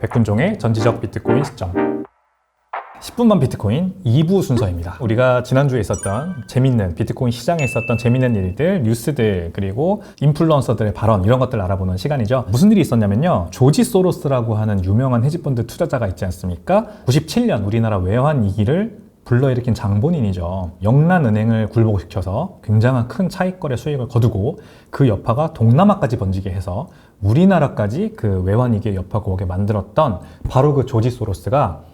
백훈종의 전지적 비트코인 시점. 10분만 비트코인 2부 순서입니다. 우리가 지난주에 있었던 재밌는 비트코인 시장에 있었던 재밌는 일들, 뉴스들, 그리고 인플루언서들의 발언 이런 것들 알아보는 시간이죠. 무슨 일이 있었냐면요. 조지 소로스라고 하는 유명한 헤지펀드 투자자가 있지 않습니까? 97년 우리나라 외환 위기를 불러일으킨 장본인이죠. 영란은행을 굴복시켜서 굉장한 큰 차익거래 수익을 거두고 그 여파가 동남아까지 번지게 해서 우리나라까지 그 외환위기의 여파가 오게 만들었던 바로 그 조지 소로스가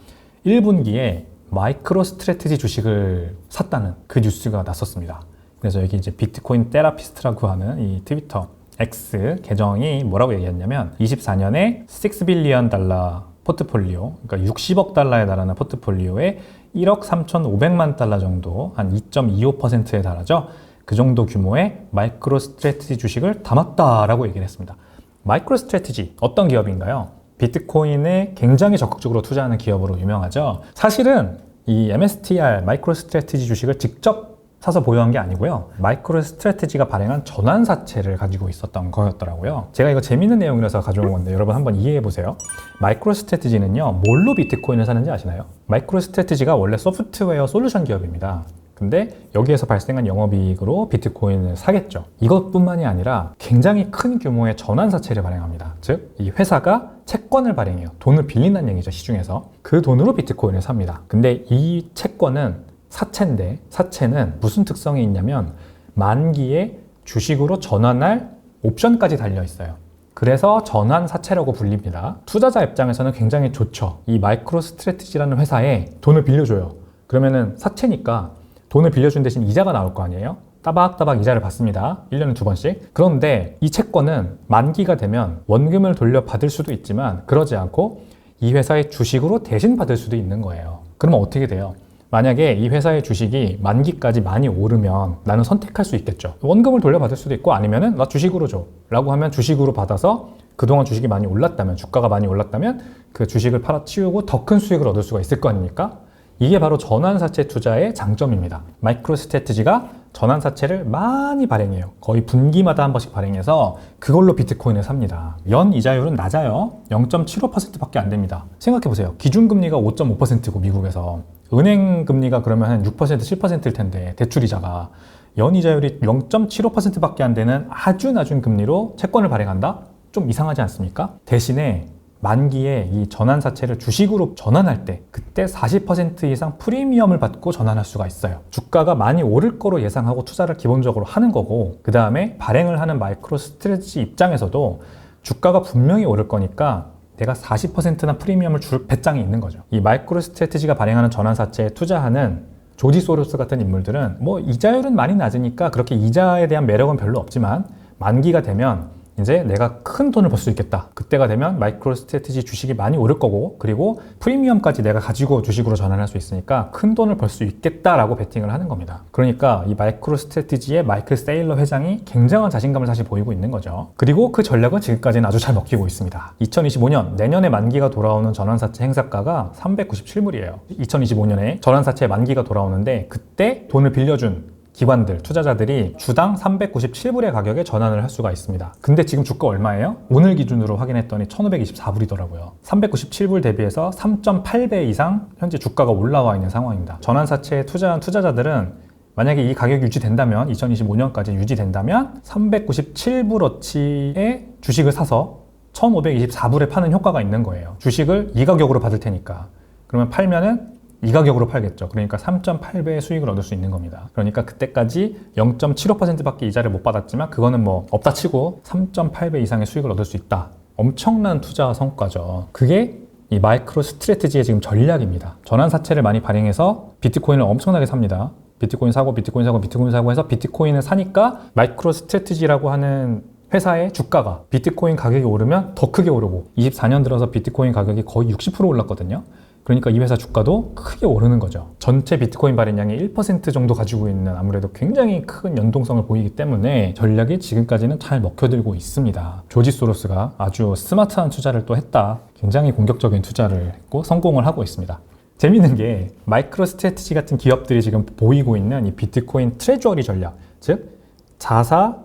1분기에 마이크로 스트래티지 주식을 샀다는 그 뉴스가 났었습니다. 그래서 여기 이제 비트코인 테라피스트라고 하는 이 트위터 X 계정이 뭐라고 얘기했냐면 24년에 6 빌리언 달러 포트폴리오, 그러니까 60억 달러에 달하는 포트폴리오에 1억 3,500만 달러 정도, 한 2.25%에 달하죠. 그 정도 규모의 마이크로 스트래티지 주식을 담았다라고 얘기를 했습니다. 마이크로 스트래티지 어떤 기업인가요? 비트코인에 굉장히 적극적으로 투자하는 기업으로 유명하죠. 사실은 이 MSTR 마이크로 스트래티지 주식을 직접 사서 보유한 게 아니고요. 마이크로 스트래티지가 발행한 전환사채를 가지고 있었던 거였더라고요. 제가 이거 재밌는 내용이라서 가져온 건데 여러분 한번 이해해 보세요. 마이크로 스트래티지는요, 뭘로 비트코인을 사는지 아시나요? 마이크로 스트래티지가 원래 소프트웨어 솔루션 기업입니다. 근데 여기에서 발생한 영업이익으로 비트코인을 사겠죠. 이것뿐만이 아니라 굉장히 큰 규모의 전환사채를 발행합니다. 즉, 이 회사가 채권을 발행해요. 돈을 빌린다는 얘기죠, 시중에서. 그 돈으로 비트코인을 삽니다. 근데 이 채권은 사채인데, 사채는 무슨 특성이 있냐면 만기에 주식으로 전환할 옵션까지 달려 있어요. 그래서 전환사채라고 불립니다. 투자자 입장에서는 굉장히 좋죠. 이 마이크로 스트래티지라는 회사에 돈을 빌려줘요. 그러면은 사채니까 돈을 빌려준 대신 이자가 나올 거 아니에요? 따박따박 이자를 받습니다. 1년에 2번씩. 그런데 이 채권은 만기가 되면 원금을 돌려받을 수도 있지만 그러지 않고 이 회사의 주식으로 대신 받을 수도 있는 거예요. 그러면 어떻게 돼요? 만약에 이 회사의 주식이 만기까지 많이 오르면 나는 선택할 수 있겠죠. 원금을 돌려받을 수도 있고 아니면은 나 주식으로 줘 라고 하면 주식으로 받아서 그동안 주식이 많이 올랐다면, 주가가 많이 올랐다면 그 주식을 팔아치우고 더 큰 수익을 얻을 수가 있을 거 아닙니까? 이게 바로 전환사채 투자의 장점입니다. 마이크로 스트래티지가 전환사채를 많이 발행해요. 거의 분기마다 한 번씩 발행해서 그걸로 비트코인을 삽니다. 연 이자율은 낮아요. 0.75%밖에 안 됩니다. 생각해보세요. 기준금리가 5.5%고 미국에서 은행 금리가 그러면 한 6%, 7%일 텐데 대출이자가 연 이자율이 0.75%밖에 안 되는 아주 낮은 금리로 채권을 발행한다? 좀 이상하지 않습니까? 대신에 만기에 이 전환사채를 주식으로 전환할 때 그때 40% 이상 프리미엄을 받고 전환할 수가 있어요. 주가가 많이 오를 거로 예상하고 투자를 기본적으로 하는 거고, 그 다음에 발행을 하는 마이크로 스트래티지 입장에서도 주가가 분명히 오를 거니까 내가 40%나 프리미엄을 줄 배짱이 있는 거죠. 이 마이크로 스트래티지가 발행하는 전환사채에 투자하는 조지 소로스 같은 인물들은 뭐 이자율은 많이 낮으니까 그렇게 이자에 대한 매력은 별로 없지만 만기가 되면 이제 내가 큰 돈을 벌 수 있겠다. 그때가 되면 마이크로 스트래티지 주식이 많이 오를 거고, 그리고 프리미엄까지 내가 가지고 주식으로 전환할 수 있으니까 큰 돈을 벌 수 있겠다라고 베팅을 하는 겁니다. 그러니까 이 마이크로 스트래티지의 마이클 세일러 회장이 굉장한 자신감을 사실 보이고 있는 거죠. 그리고 그 전략은 지금까지는 아주 잘 먹히고 있습니다. 2025년 내년에 만기가 돌아오는 전환사채 행사가가 397불이에요. 2025년에 전환사채 만기가 돌아오는데 그때 돈을 빌려준 기관들, 투자자들이 주당 397불의 가격에 전환을 할 수가 있습니다. 근데 지금 주가 얼마예요? 오늘 기준으로 확인했더니 1524불이더라고요. 397불 대비해서 3.8배 이상 현재 주가가 올라와 있는 상황입니다. 전환사채에 투자한 투자자들은 만약에 이 가격이 유지된다면, 2025년까지 유지된다면 397불어치의 주식을 사서 1524불에 파는 효과가 있는 거예요. 주식을 이 가격으로 받을 테니까. 그러면 팔면은 이 가격으로 팔겠죠. 그러니까 3.8배의 수익을 얻을 수 있는 겁니다. 그러니까 그때까지 0.75%밖에 이자를 못 받았지만 그거는 뭐 없다 치고 3.8배 이상의 수익을 얻을 수 있다. 엄청난 투자 성과죠. 그게 이 마이크로 스트래티지의 지금 전략입니다. 전환사채를 많이 발행해서 비트코인을 엄청나게 삽니다. 비트코인 사고 비트코인 사고 비트코인 사고 해서 비트코인을 사니까 마이크로 스트래티지라고 하는 회사의 주가가 비트코인 가격이 오르면 더 크게 오르고 24년 들어서 비트코인 가격이 거의 60% 올랐거든요. 그러니까 이 회사 주가도 크게 오르는 거죠. 전체 비트코인 발행량의 1% 정도 가지고 있는 아무래도 굉장히 큰 연동성을 보이기 때문에 전략이 지금까지는 잘 먹혀들고 있습니다. 조지 소로스가 아주 스마트한 투자를 또 했다. 굉장히 공격적인 투자를 했고 성공을 하고 있습니다. 재밌는 게 마이크로 스트래티지 같은 기업들이 지금 보이고 있는 이 비트코인 트레저리 전략, 즉 자사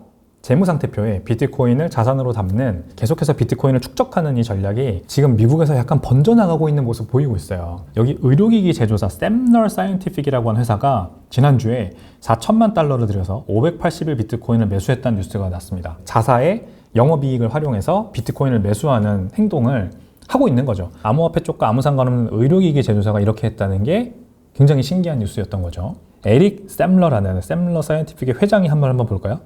재무상태표에 비트코인을 자산으로 담는 계속해서 비트코인을 축적하는 이 전략이 지금 미국에서 약간 번져나가고 있는 모습 보이고 있어요. 여기 의료기기 제조사 샘러 사이언티픽이라고 하는 회사가 지난주에 4천만 달러를 들여서 580일 비트코인을 매수했다는 뉴스가 났습니다. 자사의 영업이익을 활용해서 비트코인을 매수하는 행동을 하고 있는 거죠. 암호화폐 쪽과 아무 상관없는 의료기기 제조사가 이렇게 했다는 게 굉장히 신기한 뉴스였던 거죠. 에릭 샘러라는 샘러 사이언티픽의 회장이 한번 볼까요?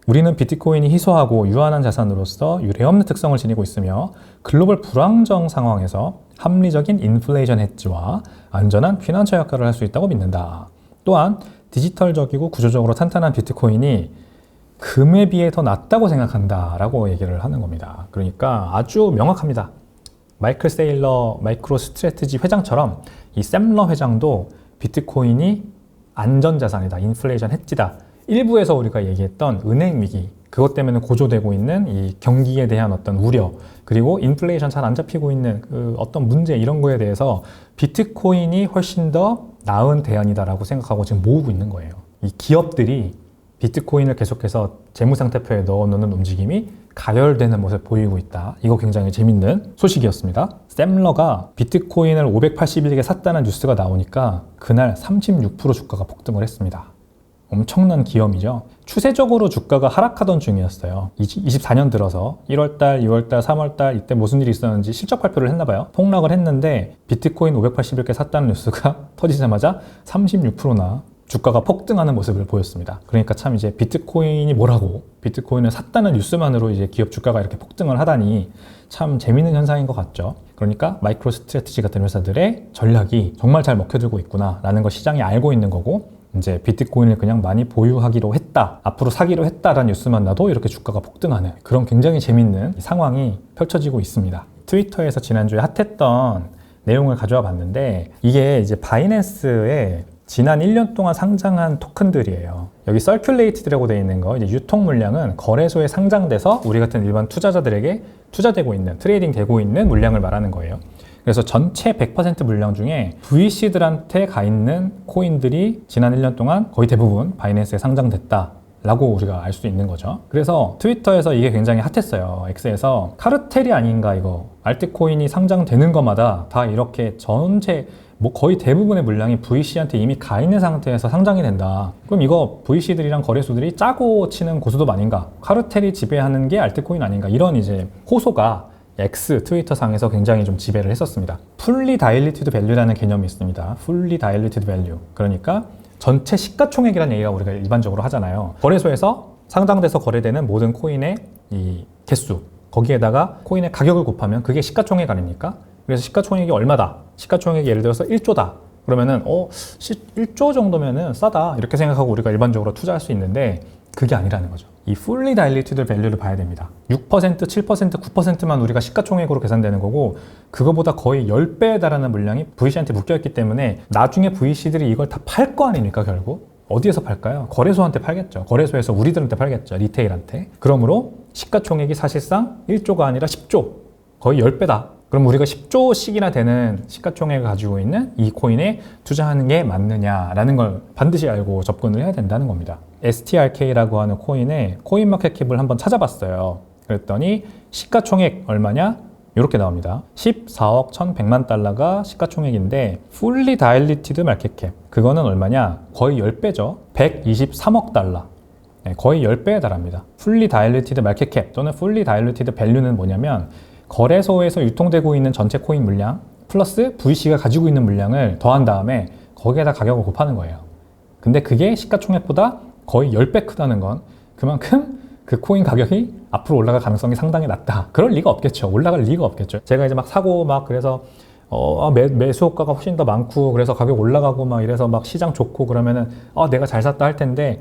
우리는 비트코인이 희소하고 유한한 자산으로서 유례없는 특성을 지니고 있으며 글로벌 불안정 상황에서 합리적인 인플레이션 헤지와 안전한 피난처 역할을 할 수 있다고 믿는다. 또한 디지털적이고 구조적으로 탄탄한 비트코인이 금에 비해 더 낫다고 생각한다 라고 얘기를 하는 겁니다. 그러니까 아주 명확합니다. 마이클 세일러 마이크로 스트래티지 회장처럼 이 샘러 회장도 비트코인이 안전자산이다, 인플레이션 헤지다. 일부에서 우리가 얘기했던 은행 위기, 그것 때문에 고조되고 있는 이 경기에 대한 어떤 우려, 그리고 인플레이션 잘 안 잡히고 있는 그 어떤 문제, 이런 거에 대해서 비트코인이 훨씬 더 나은 대안이다라고 생각하고 지금 모으고 있는 거예요. 이 기업들이 비트코인을 계속해서 재무상태표에 넣어놓는 움직임이 가열되는 모습을 보이고 있다. 이거 굉장히 재밌는 소식이었습니다. 샘러가 비트코인을 580일에 샀다는 뉴스가 나오니까 그날 36% 주가가 폭등을 했습니다. 엄청난 기염이죠. 추세적으로 주가가 하락하던 중이었어요. 24년 들어서 1월달, 2월달, 3월달 이때 무슨 일이 있었는지 실적 발표를 했나 봐요. 폭락을 했는데 비트코인 580일께 샀다는 뉴스가 터지자마자 36%나 주가가 폭등하는 모습을 보였습니다. 그러니까 참 이제 비트코인이 뭐라고, 비트코인을 샀다는 뉴스만으로 이제 기업 주가가 이렇게 폭등을 하다니 참 재밌는 현상인 것 같죠. 그러니까 마이크로 스트래티지 같은 회사들의 전략이 정말 잘 먹혀들고 있구나라는 걸 시장이 알고 있는 거고, 이제 비트코인을 그냥 많이 보유하기로 했다, 앞으로 사기로 했다라는 뉴스만 나도 이렇게 주가가 폭등하는 그런 굉장히 재밌는 상황이 펼쳐지고 있습니다. 트위터에서 지난주에 핫했던 내용을 가져와 봤는데, 이게 이제 바이낸스에 지난 1년 동안 상장한 토큰들이에요. 여기 서큘레이티드라고 되어 있는 거, 이제 유통 물량은 거래소에 상장돼서 우리 같은 일반 투자자들에게 투자되고 있는, 트레이딩 되고 있는 물량을 말하는 거예요. 그래서 전체 100% 물량 중에 VC들한테 가 있는 코인들이 지난 1년 동안 거의 대부분 바이낸스에 상장됐다 라고 우리가 알 수 있는 거죠. 그래서 트위터에서 이게 굉장히 핫했어요. X에서 카르텔이 아닌가, 이거 알트코인이 상장되는 것마다 다 이렇게 전체 거의 대부분의 물량이 VC한테 이미 가 있는 상태에서 상장이 된다. 그럼 이거 VC들이랑 거래소들이 짜고 치는 고스톱 아닌가? 카르텔이 지배하는 게 알트코인 아닌가? 이런 이제 호소가 X 트위터 상에서 굉장히 좀 지배를 했었습니다. Fully Diluted Value라는 개념이 있습니다. Fully Diluted Value. 그러니까 전체 시가총액이라는 얘기가 우리가 일반적으로 하잖아요. 거래소에서 상장돼서 거래되는 모든 코인의 이 개수, 거기에다가 코인의 가격을 곱하면 그게 시가총액 아닙니까? 그래서 시가총액이 얼마다? 시가총액이 예를 들어서 1조다. 그러면은 1조 정도면은 싸다, 이렇게 생각하고 우리가 일반적으로 투자할 수 있는데, 그게 아니라는 거죠. 이 fully diluted value를 봐야 됩니다. 6%, 7%, 9%만 우리가 시가총액으로 계산되는 거고, 그거보다 거의 10배에 달하는 물량이 VC한테 묶여있기 때문에 나중에 VC들이 이걸 다 팔 거 아닙니까? 결국 어디에서 팔까요? 거래소한테 팔겠죠. 거래소에서 우리들한테 팔겠죠. 리테일한테. 그러므로 시가총액이 사실상 1조가 아니라 10조, 거의 10배다. 그럼 우리가 10조씩이나 되는 시가총액을 가지고 있는 이 코인에 투자하는 게 맞느냐라는 걸 반드시 알고 접근을 해야 된다는 겁니다. STRK라고 하는 코인의 코인마켓캡을 한번 찾아봤어요. 그랬더니 시가총액 얼마냐? 이렇게 나옵니다. 14억 1,100만 달러가 시가총액인데 fully diluted market cap, 그거는 얼마냐? 거의 10배죠. 123억 달러. 네, 거의 10배에 달합니다. fully diluted market cap 또는 fully diluted value는 뭐냐면, 거래소에서 유통되고 있는 전체 코인 물량 플러스 VC가 가지고 있는 물량을 더한 다음에 거기에다 가격을 곱하는 거예요. 근데 그게 시가총액보다 거의 10배 크다는 건 그만큼 그 코인 가격이 앞으로 올라갈 가능성이 상당히 낮다. 그럴 리가 없겠죠. 올라갈 리가 없겠죠. 제가 이제 막 사고 막 그래서 매수 효과가 훨씬 더 많고 그래서 가격 올라가고 막 이래서 막 시장 좋고 그러면은 내가 잘 샀다 할 텐데,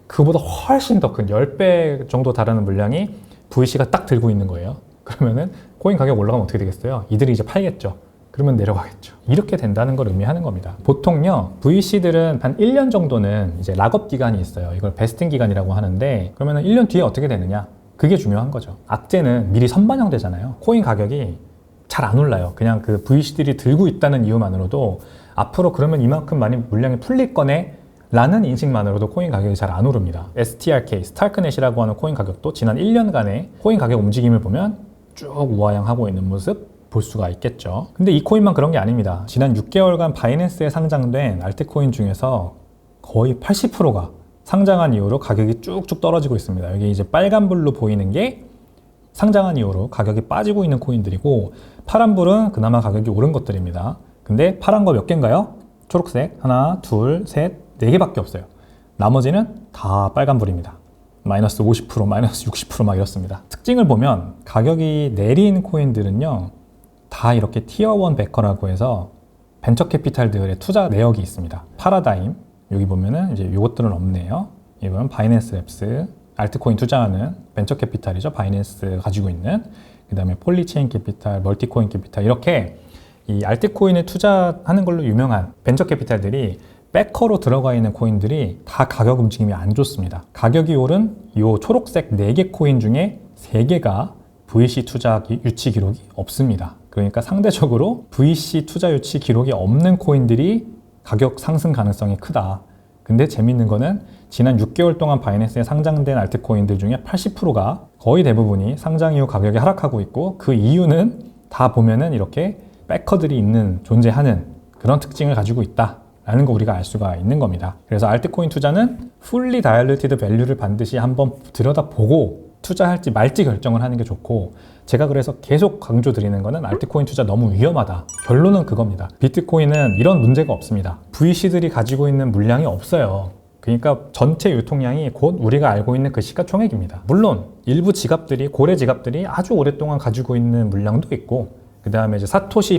그보다 훨씬 더 큰 10배 정도 다르는 물량이 VC가 딱 들고 있는 거예요. 그러면은 코인 가격 올라가면 어떻게 되겠어요? 이들이 이제 팔겠죠. 그러면 내려가겠죠. 이렇게 된다는 걸 의미하는 겁니다. 보통요, VC들은 한 1년 정도는 이제 락업 기간이 있어요. 이걸 베스팅 기간이라고 하는데, 그러면은 1년 뒤에 어떻게 되느냐? 그게 중요한 거죠. 악재는 미리 선반영되잖아요. 코인 가격이 잘 안 올라요. 그냥 그 VC들이 들고 있다는 이유만으로도 앞으로 그러면 이만큼 많이 물량이 풀릴 거네 라는 인식만으로도 코인 가격이 잘 안 오릅니다. STRK, 스타크넷이라고 하는 코인 가격도 지난 1년간의 코인 가격 움직임을 보면 쭉 우하향하고 있는 모습 볼 수가 있겠죠. 근데 이 코인만 그런 게 아닙니다. 지난 6개월간 바이낸스에 상장된 알트코인 중에서 거의 80%가 상장한 이후로 가격이 쭉쭉 떨어지고 있습니다. 여기 이제 빨간불로 보이는 게 상장한 이후로 가격이 빠지고 있는 코인들이고, 파란불은 그나마 가격이 오른 것들입니다. 근데 파란 거 몇 개인가요? 초록색 하나, 둘, 셋, 네 개밖에 없어요. 나머지는 다 빨간불입니다. 마이너스 50%, 마이너스 60% 막 이렇습니다. 특징을 보면 가격이 내린 코인들은요, 다 이렇게 티어1 베커라고 해서 벤처 캐피탈들의 투자 내역이 있습니다. 파라다임, 여기 보면은 이제 요것들은 없네요. 이건 바이낸스 랩스, 알트코인 투자하는 벤처 캐피탈이죠. 바이낸스 가지고 있는. 그 다음에 폴리체인 캐피탈, 멀티코인 캐피탈, 이렇게 이 알트코인에 투자하는 걸로 유명한 벤처 캐피탈들이 백커로 들어가 있는 코인들이 다 가격 움직임이 안 좋습니다. 가격이 오른 이 초록색 4개 코인 중에 3개가 VC 투자 유치 기록이 없습니다. 그러니까 상대적으로 VC 투자 유치 기록이 없는 코인들이 가격 상승 가능성이 크다. 근데 재밌는 거는 지난 6개월 동안 바이낸스에 상장된 알트코인들 중에 80%가 거의 대부분이 상장 이후 가격이 하락하고 있고, 그 이유는 다 보면은 이렇게 백커들이 있는, 존재하는 그런 특징을 가지고 있다 라는 거 우리가 알 수가 있는 겁니다. 그래서 알트코인 투자는 fully diluted value를 반드시 한번 들여다보고 투자할지 말지 결정을 하는 게 좋고, 제가 그래서 계속 강조드리는 거는 알트코인 투자 너무 위험하다. 결론은 그겁니다. 비트코인은 이런 문제가 없습니다. VC들이 가지고 있는 물량이 없어요. 그러니까 전체 유통량이 곧 우리가 알고 있는 그 시가총액입니다. 물론 일부 지갑들이, 고래 지갑들이 아주 오랫동안 가지고 있는 물량도 있고, 그 다음에 이제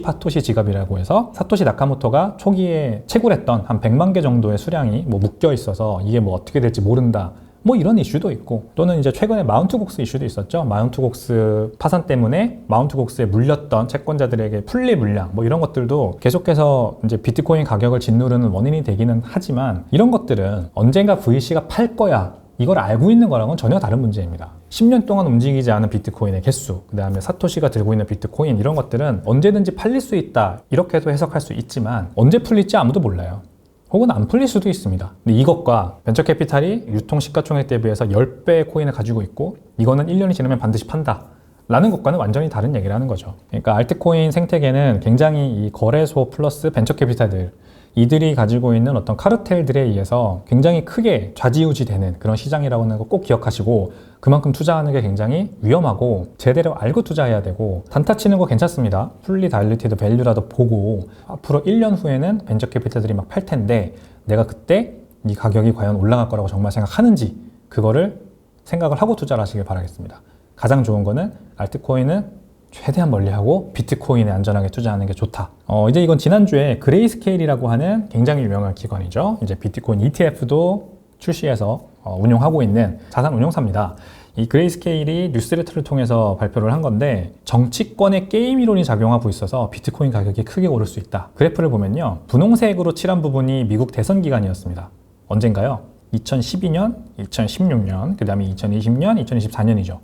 파토시 지갑이라고 해서 사토시 나카모토가 초기에 채굴했던 한 100만 개 정도의 수량이 뭐 묶여 있어서 이게 뭐 어떻게 될지 모른다, 뭐 이런 이슈도 있고, 또는 이제 최근에 마운트곡스 이슈도 있었죠. 마운트곡스 파산 때문에 마운트곡스에 물렸던 채권자들에게 풀리 물량, 뭐 이런 것들도 계속해서 이제 비트코인 가격을 짓누르는 원인이 되기는 하지만, 이런 것들은 언젠가 VC가 팔 거야, 이걸 알고 있는 거랑은 전혀 다른 문제입니다. 10년 동안 움직이지 않은 비트코인의 개수, 그 다음에 사토시가 들고 있는 비트코인, 이런 것들은 언제든지 팔릴 수 있다, 이렇게도 해석할 수 있지만 언제 풀릴지 아무도 몰라요. 혹은 안 풀릴 수도 있습니다. 근데 이것과 벤처 캐피탈이 유통 시가총액 대비해서 10배의 코인을 가지고 있고 이거는 1년이 지나면 반드시 판다 라는 것과는 완전히 다른 얘기를 하는 거죠. 그러니까 알트코인 생태계는 굉장히 이 거래소 플러스 벤처 캐피탈들, 이들이 가지고 있는 어떤 카르텔들에 의해서 굉장히 크게 좌지우지되는 그런 시장이라고 하는 거 꼭 기억하시고, 그만큼 투자하는 게 굉장히 위험하고 제대로 알고 투자해야 되고, 단타 치는 거 괜찮습니다. 풀리 다일루티드 밸류라도 보고 앞으로 1년 후에는 벤처 캐피탈들이 막 팔 텐데 내가 그때 이 가격이 과연 올라갈 거라고 정말 생각하는지, 그거를 생각을 하고 투자를 하시길 바라겠습니다. 가장 좋은 거는 알트코인은 최대한 멀리하고 비트코인에 안전하게 투자하는 게 좋다. 이제 이건 지난주에 그레이스케일이라고 하는 굉장히 유명한 기관이죠. 이제 비트코인 ETF도 출시해서 운용하고 있는 자산 운용사입니다. 이 그레이스케일이 뉴스레터를 통해서 발표를 한 건데, 정치권의 게임 이론이 작용하고 있어서 비트코인 가격이 크게 오를 수 있다. 그래프를 보면요, 분홍색으로 칠한 부분이 미국 대선 기간이었습니다. 언젠가요? 2012년, 2016년, 그 다음에 2020년, 2024년이죠.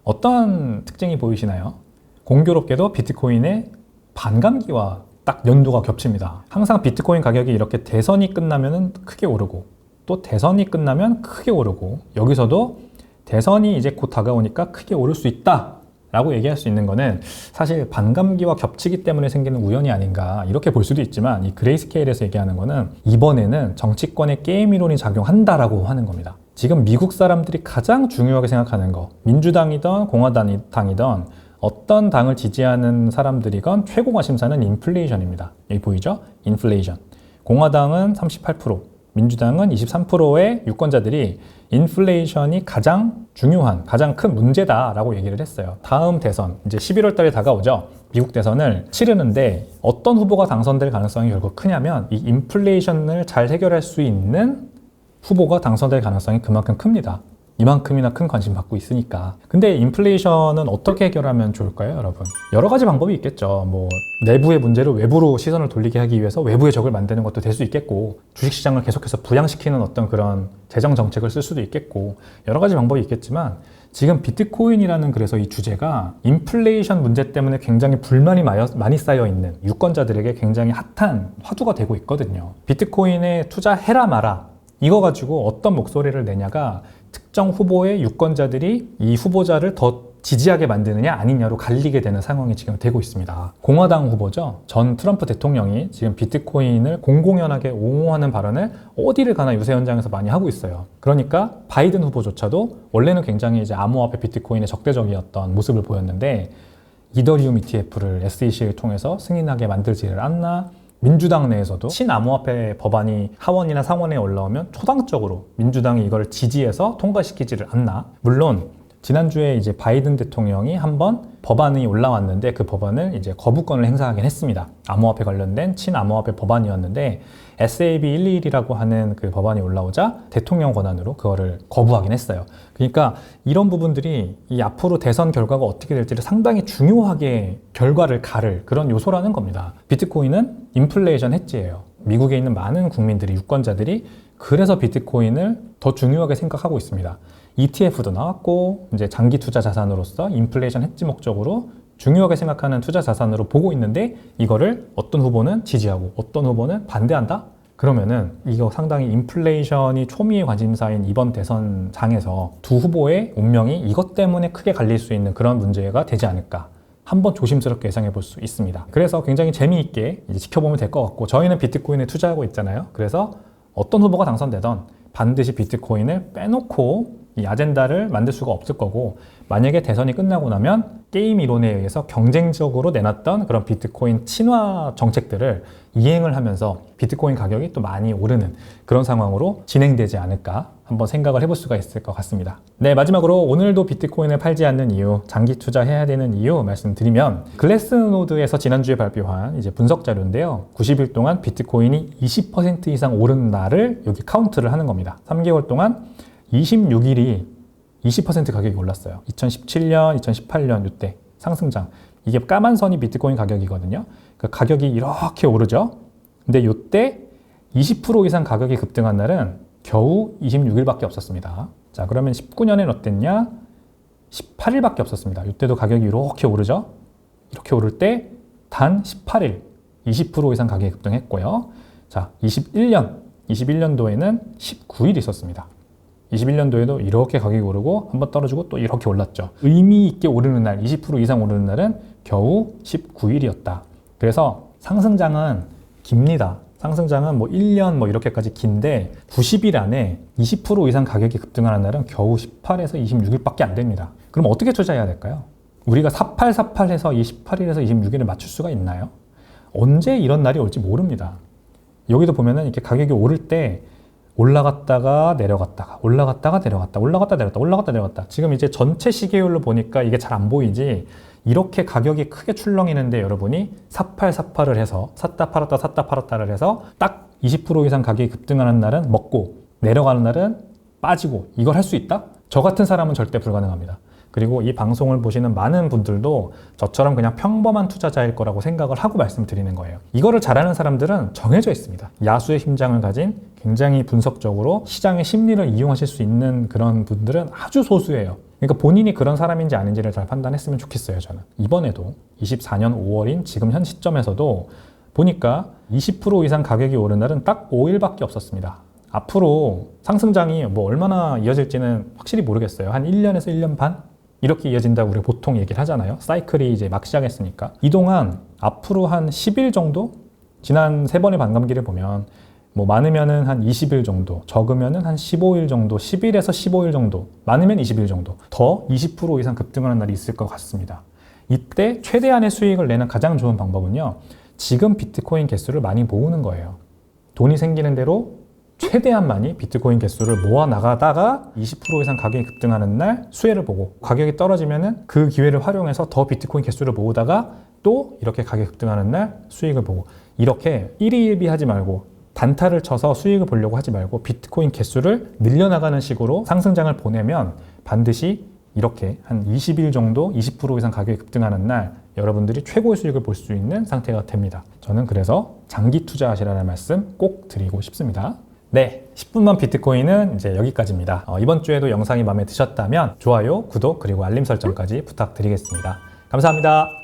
어떤 특징이 보이시나요? 공교롭게도 비트코인의 반감기와 딱 연도가 겹칩니다. 항상 비트코인 가격이 이렇게 대선이 끝나면 크게 오르고, 또 대선이 끝나면 크게 오르고, 여기서도 대선이 이제 곧 다가오니까 크게 오를 수 있다 라고 얘기할 수 있는 거는 사실 반감기와 겹치기 때문에 생기는 우연이 아닌가, 이렇게 볼 수도 있지만, 이 그레이스케일에서 얘기하는 거는 이번에는 정치권의 게임 이론이 작용한다라고 하는 겁니다. 지금 미국 사람들이 가장 중요하게 생각하는 거, 민주당이든 공화당이든 어떤 당을 지지하는 사람들이건 최고 관심사는 인플레이션입니다. 여기 보이죠? 인플레이션. 공화당은 38%, 민주당은 23%의 유권자들이 인플레이션이 가장 중요한, 가장 큰 문제다라고 얘기를 했어요. 다음 대선, 이제 11월 달에 다가오죠. 미국 대선을 치르는데 어떤 후보가 당선될 가능성이 결국 크냐면, 이 인플레이션을 잘 해결할 수 있는 후보가 당선될 가능성이 그만큼 큽니다. 이만큼이나 큰 관심 받고 있으니까. 근데 인플레이션은 어떻게 해결하면 좋을까요, 여러분? 여러 가지 방법이 있겠죠. 뭐 내부의 문제를 외부로 시선을 돌리게 하기 위해서 외부의 적을 만드는 것도 될 수 있겠고, 주식시장을 계속해서 부양시키는 어떤 그런 재정 정책을 쓸 수도 있겠고, 여러 가지 방법이 있겠지만, 지금 비트코인이라는 그래서 이 주제가 인플레이션 문제 때문에 굉장히 불만이 많이 쌓여 있는 유권자들에게 굉장히 핫한 화두가 되고 있거든요. 비트코인에 투자해라 마라, 이거 가지고 어떤 목소리를 내냐가 특정 후보의 유권자들이 이 후보자를 더 지지하게 만드느냐 아니냐로 갈리게 되는 상황이 지금 되고 있습니다. 공화당 후보죠. 전 트럼프 대통령이 지금 비트코인을 공공연하게 옹호하는 발언을 어디를 가나 유세 현장에서 많이 하고 있어요. 그러니까 바이든 후보조차도 원래는 굉장히 이제 암호화폐 비트코인에 적대적이었던 모습을 보였는데 이더리움 ETF를 SEC를 통해서 승인하게 만들지를 않나, 민주당 내에서도 친암호화폐 법안이 하원이나 상원에 올라오면 초당적으로 민주당이 이걸 지지해서 통과시키지를 않나. 물론 지난주에 이제 바이든 대통령이 한번 법안이 올라왔는데 그 법안을 이제 거부권을 행사하긴 했습니다. 암호화폐 관련된 친암호화폐 법안이었는데 SAB 121이라고 하는 그 법안이 올라오자 대통령 권한으로 그거를 거부하긴 했어요. 그러니까 이런 부분들이 이 앞으로 대선 결과가 어떻게 될지를 상당히 중요하게 결과를 가를 그런 요소라는 겁니다. 비트코인은 인플레이션 해지예요. 미국에 있는 많은 국민들이, 유권자들이 그래서 비트코인을 더 중요하게 생각하고 있습니다. ETF도 나왔고 이제 장기 투자 자산으로서 인플레이션 해지 목적으로 중요하게 생각하는 투자 자산으로 보고 있는데 이거를 어떤 후보는 지지하고 어떤 후보는 반대한다? 그러면은 이거 상당히 인플레이션이 초미의 관심사인 이번 대선장에서 두 후보의 운명이 이것 때문에 크게 갈릴 수 있는 그런 문제가 되지 않을까. 한번 조심스럽게 예상해 볼 수 있습니다. 그래서 굉장히 재미있게 이제 지켜보면 될 것 같고, 저희는 비트코인에 투자하고 있잖아요. 그래서 어떤 후보가 당선되던 반드시 비트코인을 빼놓고 이 아젠다를 만들 수가 없을 거고, 만약에 대선이 끝나고 나면 게임 이론에 의해서 경쟁적으로 내놨던 그런 비트코인 친화 정책들을 이행을 하면서 비트코인 가격이 또 많이 오르는 그런 상황으로 진행되지 않을까 한번 생각을 해볼 수가 있을 것 같습니다. 네, 마지막으로 오늘도 비트코인을 팔지 않는 이유, 장기 투자해야 되는 이유 말씀드리면, 글래스노드에서 지난주에 발표한 이제 분석 자료인데요. 90일 동안 비트코인이 20% 이상 오른 날을 여기 카운트를 하는 겁니다. 3개월 동안 26일이 20% 가격이 올랐어요. 2017년, 2018년 이때 상승장. 이게 까만 선이 비트코인 가격이거든요. 그 가격이 이렇게 오르죠. 근데 이때 20% 이상 가격이 급등한 날은 겨우 26일밖에 없었습니다. 자, 그러면 19년엔 어땠냐? 18일밖에 없었습니다. 이때도 가격이 이렇게 오르죠. 이렇게 오를 때 단 18일 20% 이상 가격이 급등했고요. 자, 21년도에는 19일 있었습니다. 21년도에도 이렇게 가격이 오르고 한번 떨어지고 또 이렇게 올랐죠. 의미 있게 오르는 날, 20% 이상 오르는 날은 겨우 19일이었다. 그래서 상승장은 깁니다. 상승장은 뭐 1년 뭐 이렇게까지 긴데 90일 안에 20% 이상 가격이 급등하는 날은 겨우 18에서 26일밖에 안 됩니다. 그럼 어떻게 투자해야 될까요? 우리가 4848해서 28일에서 26일을 맞출 수가 있나요? 언제 이런 날이 올지 모릅니다. 여기도 보면은 이렇게 가격이 오를 때 올라갔다가 내려갔다가 올라갔다가 내려갔다 올라갔다 내려갔다 올라갔다 내려갔다. 지금 이제 전체 시계율로 보니까 이게 잘 안 보이지, 이렇게 가격이 크게 출렁이는데 여러분이 4848을 해서 샀다 팔았다 샀다 팔았다를 해서 딱 20% 이상 가격이 급등하는 날은 먹고 내려가는 날은 빠지고, 이걸 할 수 있다? 저 같은 사람은 절대 불가능합니다. 그리고 이 방송을 보시는 많은 분들도 저처럼 그냥 평범한 투자자일 거라고 생각을 하고 말씀드리는 거예요. 이거를 잘하는 사람들은 정해져 있습니다. 야수의 심장을 가진, 굉장히 분석적으로 시장의 심리를 이용하실 수 있는 그런 분들은 아주 소수예요. 그러니까 본인이 그런 사람인지 아닌지를 잘 판단했으면 좋겠어요, 저는. 이번에도 24년 5월인 지금 현 시점에서도 보니까 20% 이상 가격이 오른 날은 딱 5일밖에 없었습니다. 앞으로 상승장이 뭐 얼마나 이어질지는 확실히 모르겠어요. 한 1년에서 1년 반? 이렇게 이어진다고 우리가 보통 얘기를 하잖아요. 사이클이 이제 막 시작했으니까. 이동안 앞으로 한 10일 정도? 지난 3번의 반감기를 보면 뭐 많으면은 한 20일 정도, 적으면은 한 15일 정도, 10일에서 15일 정도, 많으면 20일 정도, 더 20% 이상 급등하는 날이 있을 것 같습니다. 이때 최대한의 수익을 내는 가장 좋은 방법은요, 지금 비트코인 개수를 많이 모으는 거예요. 돈이 생기는 대로 최대한 많이 비트코인 개수를 모아 나가다가 20% 이상 가격이 급등하는 날 수혜를 보고, 가격이 떨어지면은 그 기회를 활용해서 더 비트코인 개수를 모으다가 또 이렇게 가격이 급등하는 날 수익을 보고, 이렇게 일희일비 하지 말고 단타를 쳐서 수익을 보려고 하지 말고 비트코인 개수를 늘려나가는 식으로 상승장을 보내면 반드시 이렇게 한 20일 정도 20% 이상 가격이 급등하는 날 여러분들이 최고의 수익을 볼 수 있는 상태가 됩니다. 저는 그래서 장기 투자하시라는 말씀 꼭 드리고 싶습니다. 네, 10분만 비트코인은 이제 여기까지입니다. 이번 주에도 영상이 마음에 드셨다면 좋아요, 구독, 그리고 알림 설정까지 부탁드리겠습니다. 감사합니다.